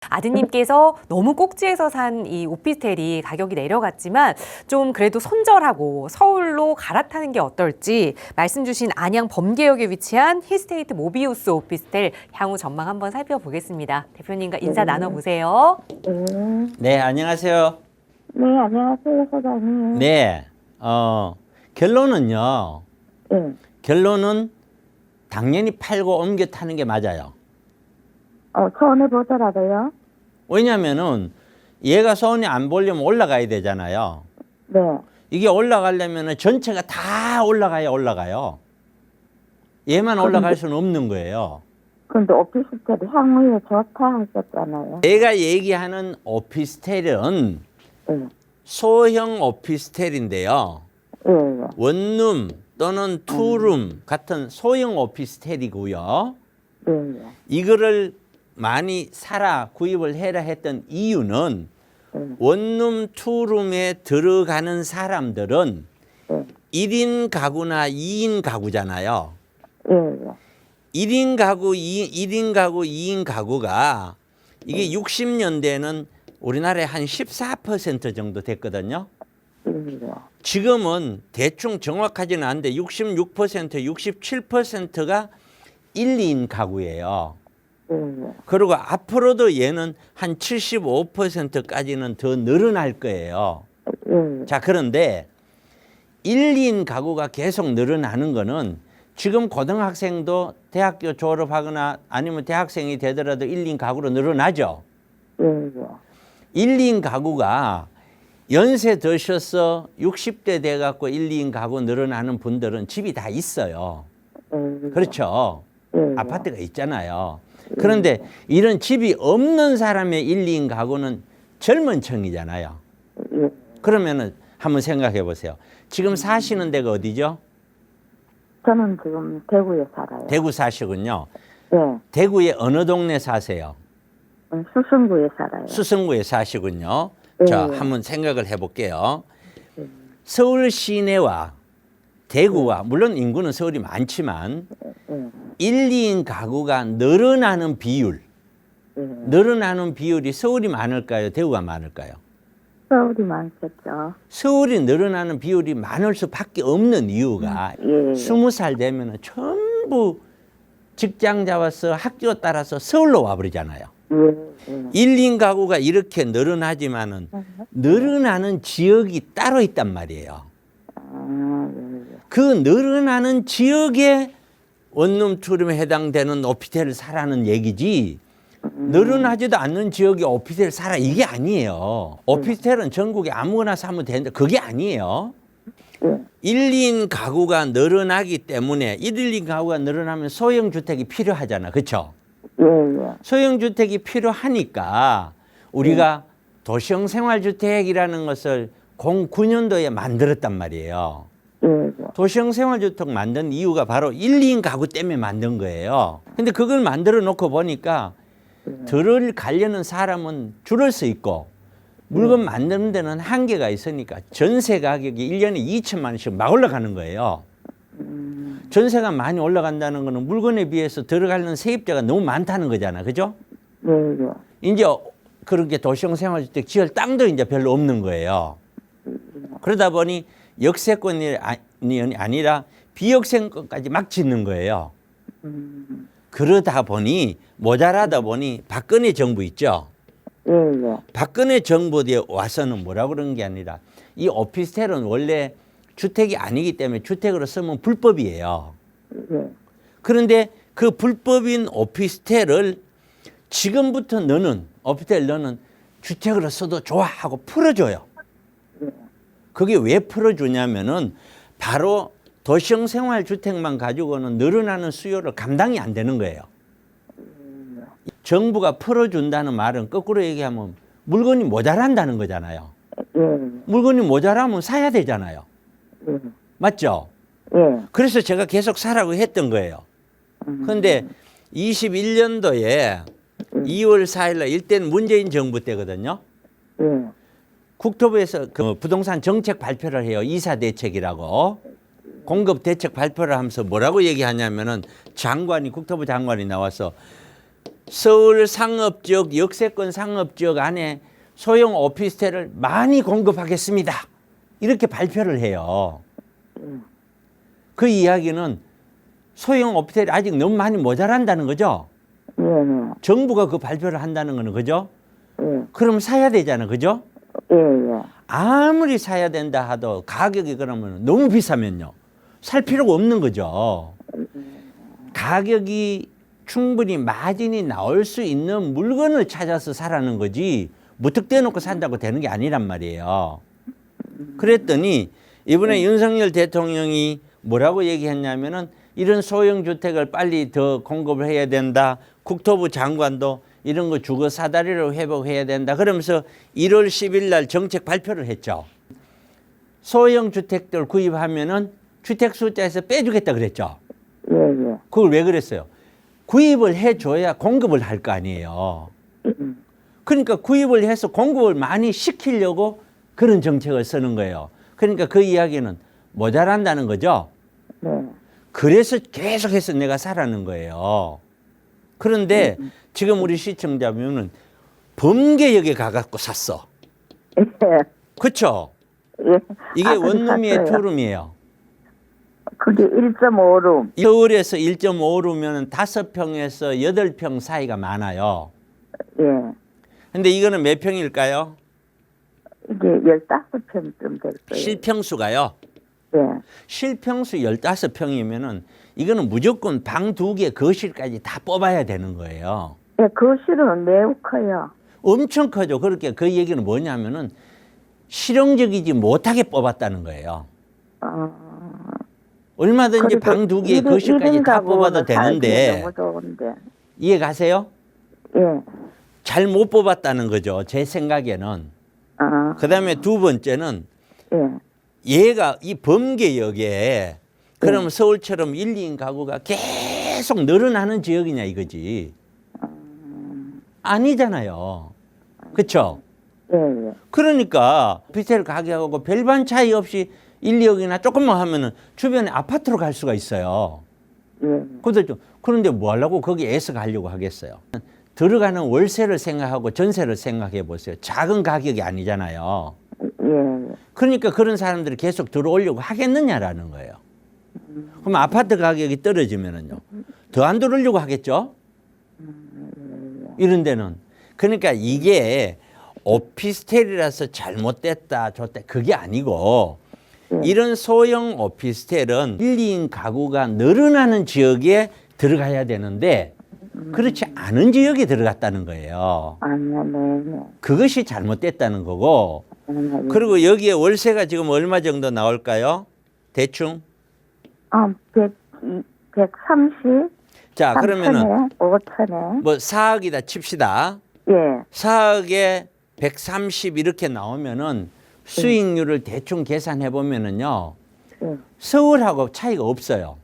아드님께서 너무 꼭지에서 산 이 오피스텔이 가격이 내려갔지만 좀 그래도 손절하고 서울로 갈아타는 게 어떨지 말씀 주신 안양 범계역에 위치한 힐스테이트 모비우스 오피스텔 향후 전망 한번 살펴보겠습니다. 대표님과 인사 나눠보세요. 네, 안녕하세요. 네, 안녕하세요, 사장님. 네, 결론은요. 네. 결론은 당연히 팔고 옮겨 타는 게 맞아요. 손해 보더라도요? 왜냐면은 얘가 손이 안 보려면 올라가야 되잖아요. 네. 이게 올라가려면은 전체가 다 올라가요. 얘만 올라갈 수는 없는 거예요. 근데 오피스텔이 향후에 좋다 하셨잖아요. 내가 얘기하는 오피스텔은 네. 소형 오피스텔인데요. 예, 원룸 또는 투룸 같은 소형 오피스텔이고요. 예. 이거를 많이 사라 구입을 해라 했던 이유는 원룸 투룸에 들어가는 사람들은 1인 가구나 2인 가구잖아요. 예, 1인 가구, 2인 가구가 이게 60년대에는 우리나라에 한 14% 정도 됐거든요. 지금은 대충 정확하지는 않은데 66%, 67%가 1, 2인 가구예요. 그리고 앞으로도 얘는 한 75%까지는 더 늘어날 거예요. 자, 그런데 1, 2인 가구가 계속 늘어나는 거는 지금 고등학생도 대학교 졸업하거나 아니면 대학생이 되더라도 1, 2인 가구로 늘어나죠. 1, 2인 가구가 연세 드셔서 60대 돼갖고 1, 2인 가구 늘어나는 분들은 집이 다 있어요. 그렇죠. 아파트가 있잖아요. 그런데 이런 집이 없는 사람의 1, 2인 가구는 젊은 층이잖아요. 그러면은 한번 생각해 보세요. 지금 사시는 데가 어디죠? 저는 지금 대구에 살아요. 대구 사시군요. 네. 대구의 어느 동네 사세요? 수성구에 살아요. 수성구에 사시군요. 네. 자, 한번 생각을 해볼게요. 서울 시내와 대구와 물론 인구는 서울이 많지만 1, 2인 가구가 늘어나는 비율, 늘어나는 비율이 서울이 많을까요? 대구가 많을까요? 서울이 많겠죠. 서울이 늘어나는 비율이 많을 수밖에 없는 이유가 20살 되면 전부 직장 잡아서 학교 따라서 서울로 와버리잖아요. 1, 2인 가구가 이렇게 늘어나지만은 늘어나는 지역이 따로 있단 말이에요. 그 늘어나는 지역에 원룸 투룸에 해당되는 오피스텔을 사라는 얘기지 늘어나지도 않는 지역에 오피스텔을 사라 이게 아니에요. 오피스텔은 전국에 아무거나 사면 되는데 그게 아니에요. 1, 2인 가구가 늘어나기 때문에 1, 2인 가구가 늘어나면 소형주택이 필요하잖아. 그렇죠? 소형주택이 필요하니까 우리가 도시형 생활주택이라는 것을 09년도에 만들었단 말이에요. 도시형 생활주택 만든 이유가 바로 1, 2인 가구 때문에 만든 거예요. 근데 그걸 만들어 놓고 보니까 들어가려는 사람은 줄을 수 있고 물건 만드는 데는 한계가 있으니까 전세 가격이 1년에 2천만 원씩 막 올라가는 거예요. 전세가 많이 올라간다는 거는 물건에 비해서 들어가는 세입자가 너무 많다는 거잖아. 그죠? 이제 그렇게 도시형 생활주택 지을 땅도 이제 별로 없는 거예요. 그러다 보니 역세권이 아니라 비역세권까지 막 짓는 거예요. 그러다 보니 모자라다 보니 박근혜 정부 있죠. 박근혜 정부 뒤에 와서는 뭐라고 그런 게 아니라 이 오피스텔은 원래 주택이 아니기 때문에 주택으로 쓰면 불법이에요. 그런데 그 불법인 오피스텔을 지금부터 너는 오피스텔 너는 주택으로 써도 좋아 하고 풀어줘요. 그게 왜 풀어주냐면은 바로 도시형 생활주택만 가지고는 늘어나는 수요를 감당이 안 되는 거예요. 정부가 풀어준다는 말은 거꾸로 얘기하면 물건이 모자란다는 거잖아요. 물건이 모자라면 사야 되잖아요. 맞죠? 그래서 제가 계속 사라고 했던 거예요. 그런데 21년도에 2월 4일 날 이때는 문재인 정부 때거든요. 국토부에서 그 부동산 정책 발표를 해요. 이사 대책이라고. 공급 대책 발표를 하면서 뭐라고 얘기하냐면은 장관이 국토부 장관이 나와서 서울 상업지역, 역세권 상업지역 안에 소형 오피스텔을 많이 공급하겠습니다. 이렇게 발표를 해요. 그 이야기는 소형 오피스텔이 아직 너무 많이 모자란다는 거죠. 예, 예. 정부가 그 발표를 한다는 거는 그죠? 예, 그럼 사야 되잖아, 그죠? 예, 예. 아무리 사야 된다 하도 가격이 그러면 너무 비싸면요. 살 필요가 없는 거죠. 가격이 충분히 마진이 나올 수 있는 물건을 찾아서 사라는 거지 무턱대어 놓고 산다고 되는 게 아니란 말이에요. 그랬더니 이번에 윤석열 대통령이 뭐라고 얘기했냐면은 이런 소형 주택을 빨리 더 공급을 해야 된다. 국토부 장관도 이런 거 주거 사다리로 회복해야 된다. 그러면서 1월 10일 날 정책 발표를 했죠. 소형 주택들 구입하면은 주택 숫자에서 빼주겠다 그랬죠. 예, 예. 그걸 왜 그랬어요? 구입을 해줘야 공급을 할 거 아니에요. 그러니까 구입을 해서 공급을 많이 시키려고 그런 정책을 쓰는 거예요. 그러니까 그 이야기는 모자란다는 거죠. 네. 그래서 계속해서 내가 사라는 거예요. 그런데 지금 우리 시청자분은 범계역에 가갖고 샀어. 예. 그렇죠? 예. 이게 아, 원룸이에요, 샀어요. 투룸이에요. 그게 1.5룸. 서울에서 1.5룸이면 5평에서 8평 사이가 많아요. 예. 근데 이거는 몇 평일까요? 이게 15평쯤 될 거예요. 실평수가요. 예. 실평수 15평이면은 이거는 무조건 방 2개, 거실까지 다 뽑아야 되는 거예요. 예, 거실은 매우 커요. 엄청 커죠. 그렇게 그 얘기는 뭐냐면은 실용적이지 못하게 뽑았다는 거예요. 얼마든지 그래도 방 2개, 일인 거실까지 다 가구는 뽑아도 살기에 되는데 너무 좋은데. 이해 가세요? 예. 잘 못 뽑았다는 거죠. 제 생각에는. 아. 그다음에 두 번째는 예. 얘가 이 범계역에 그럼 서울처럼 1, 2인 가구가 계속 늘어나는 지역이냐 이거지. 아니잖아요. 그렇죠? 예, 예. 그러니까 오피스텔 가격하고 별반 차이 없이 1, 2억이나 조금만 하면은 주변에 아파트로 갈 수가 있어요. 예. 그런데 뭐 하려고 거기 애서 가려고 하겠어요. 들어가는 월세를 생각하고 전세를 생각해 보세요. 작은 가격이 아니잖아요. 예. 그러니까 그런 사람들이 계속 들어오려고 하겠느냐라는 거예요. 그럼 아파트 가격이 떨어지면은요. 더 안 들어오려고 하겠죠? 이런 데는. 그러니까 이게 오피스텔이라서 잘못됐다, 좋다, 그게 아니고 이런 소형 오피스텔은 1, 2인 가구가 늘어나는 지역에 들어가야 되는데 그렇지 않은 지역에 들어갔다는 거예요. 아, 네. 그것이 잘못됐다는 거고 그리고 여기에 월세가 지금 얼마 정도 나올까요? 대충? 130? 자, 그러면은 5천에. 뭐 4억이다 칩시다. 예. 4억에 130 이렇게 나오면은 수익률을 대충 계산해 보면은요. 예. 서울하고 차이가 없어요.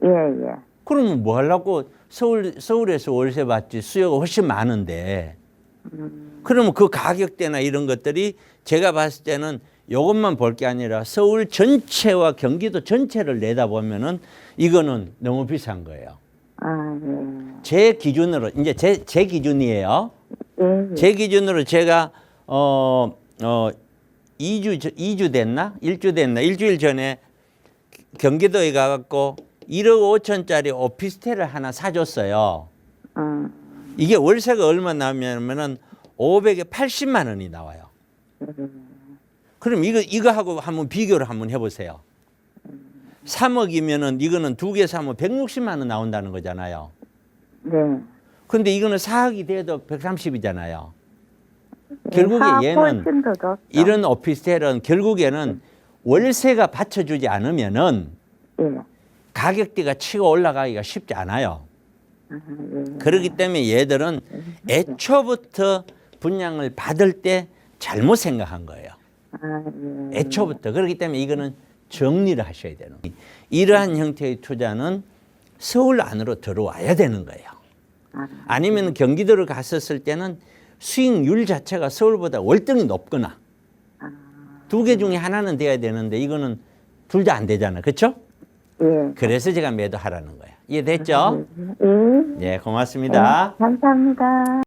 예, 예. 그러면 뭐 하려고 서울에서 월세 받지 수요가 훨씬 많은데. 그러면 그 가격대나 이런 것들이 제가 봤을 때는 이것만 볼 게 아니라 서울 전체와 경기도 전체를 내다보면은 이거는 너무 비싼 거예요. 아, 예. 제 기준으로 이제 제 기준이에요. 예. 제 기준으로 제가 2주 됐나? 1주 됐나? 일주일 전에 경기도에 가갖고 1억 5천짜리 오피스텔을 하나 사줬어요. 이게 월세가 얼마 나오면은 500에 80만 원이 나와요. 그럼 이거하고 한번 비교를 한번 해보세요. 3억이면은 이거는 2개 사면 160만 원 나온다는 거잖아요. 네. 근데 이거는 4억이 돼도 130이잖아요. 결국에 얘는 이런 오피스텔은 결국에는 월세가 받쳐주지 않으면은 예. 가격대가 치고 올라가기가 쉽지 않아요. 그렇기 때문에 얘들은 애초부터 분양을 받을 때 잘못 생각한 거예요. 아, 예. 애초부터. 그렇기 때문에 이거는 정리를 하셔야 되는 거예요. 이러한 형태의 투자는 서울 안으로 들어와야 되는 거예요. 아니면 경기도를 갔었을 때는 수익률 자체가 서울보다 월등히 높거나 2개 중에 하나는 돼야 되는데 이거는 둘 다 안 되잖아요. 그렇죠? 예. 그래서 제가 매도하라는 거예요. 이해됐죠? 예. 예, 고맙습니다. 감사합니다.